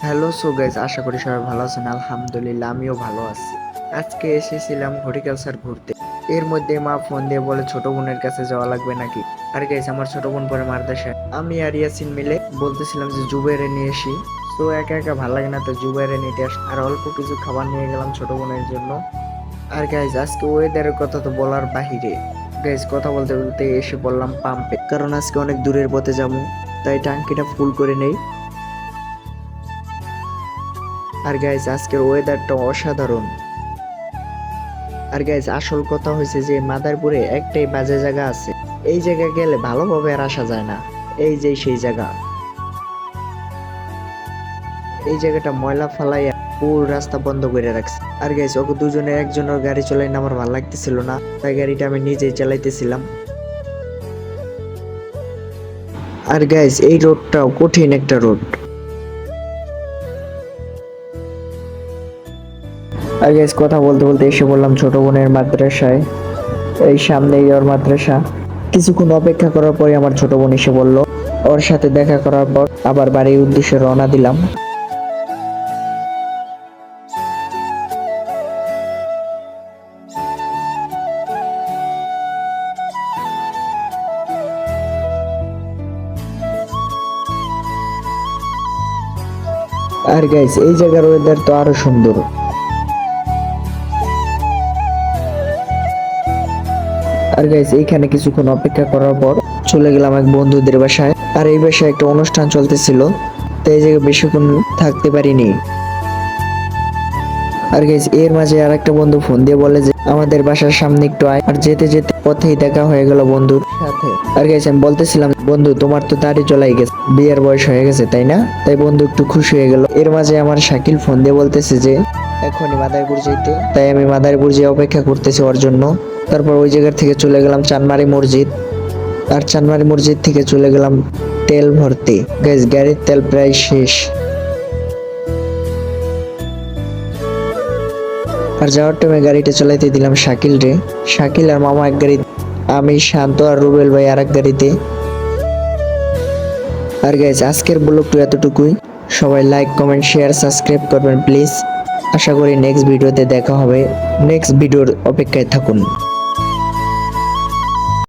Hello so guys, আশা করি সবাই ভালো আছেন। আলহামদুলিল্লাহ আমিও ভালো আছি। আজকে এসেছিলাম হর্টিকালচার ঘুরতে। এর মধ্যে মা ফোন দিয়ে বলে ছোট বোনের কাছে যাওয়া লাগবে নাকি। আর গাইস, আমার ছোট বোন পরে মাদ্রাসায়, আমি আর ইয়াসিন মিলে বলতেছিলাম যে জুবাইরে নিয়ে আসি। তো একা একা ভালো লাগে না, তো জুবাইরে নিতে আস আর অল্প কিছু খাবার নিয়ে গেলাম ছোট বোনের জন্য। আর গাইস, আজকে ওয়েদারের কথা তো বলার বাহিরে। গাইস, কথা বলতে বলতে এসে পড়লাম পাম্পে, কারণ আজকে অনেক দূরের পথে যাবো, তাই ট্যাঙ্কিটা ফুল করে নেই। আর গাইজ, আজকের ওয়েদারটা অসাধারণ। আর গাইজ, আসল কথা হয়েছে যে মাদারপুরে একটাই বাজে জায়গা আছে, এই জায়গায় গেলে ভালোভাবে আর আসা যায় না। এই যে সেই জায়গা, এই জায়গাটা ময়লা ফালাইয়া পুরো রাস্তা বন্ধ করে রাখছে। আর গাইজ, ওকে দুজনে একজনের গাড়ি চলাই না আমার ভালো লাগতেছিল না, তাই গাড়িটা আমি নিজেই চালাইতেছিলাম। আর গাইজ, এই রোডটাও কঠিন একটা রোড। আর গাইজ, কথা বলতে বলতে এসে বললাম ছোট বোনের মাদ্রাসায়। এই সামনেই ওর মাদ্রাসা। কিছুক্ষণ অপেক্ষা করার পরে আমার ছোট বোন এসে বলল। ওর সাথে দেখা করার পর আবার বাড়ির উদ্দেশ্যে রওনা দিলাম। আর গাইস, এই জায়গার ওয়েদার তো আরো সুন্দর। আর গাইস, এইখানে কিছুক্ষণ অপেক্ষা করার পর চলে গেলাম এক বন্ধুদের বাসায়। আর এই বাসায় একটা অনুষ্ঠান চলতেছিল, তো এই জায়গায় বেশিক্ষণ থাকতে পারিনি। আর গাইস, এর মাঝে আর একটা বন্ধু ফোন দিয়ে বলে যে আমাদের বাসার সামনে একটু আয়। আর যেতে যেতে পথেই দেখা হয়ে গেল বন্ধুর সাথে। আর গাইস, আমি বলতেছিলাম বন্ধু তোমার তো দাড়ি চলাই গেছে, বিয়ের বয়স হয়ে গেছে তাই না? তাই বন্ধু একটু খুশি হয়ে গেল। এর মাঝে আমার শাকিল ফোন দিয়ে বলতেছে যে এখনই মাদারীপুর যাইতে, তাই আমি মাদারীপুর যেয়ে অপেক্ষা করতেছি ওর জন্য। তারপর ওই জায়গা থেকে চলে গেলাম চানমারি মসজিদ। আর চানমারি মসজিদ থেকে চলে গেলাম তেল ভরতে। গাইস, গাড়ির তেল প্রায় শেষ। আর যাওয়ার টাইমে গাড়িটা চালাইতে দিলাম শাকিল রে। শাকিল আর মামা এক গাড়ি, আমি শান্ত আর রুবেল ভাই আর এক গাড়িতে। আর গাইজ, আজকের ব্লগটা এতটুকুই। সবাই লাইক কমেন্ট শেয়ার সাবস্ক্রাইব করবেন প্লিজ। আশা করি নেক্সট ভিডিওতে দেখা হবে। নেক্সট ভিডিওর অপেক্ষায় থাকুন।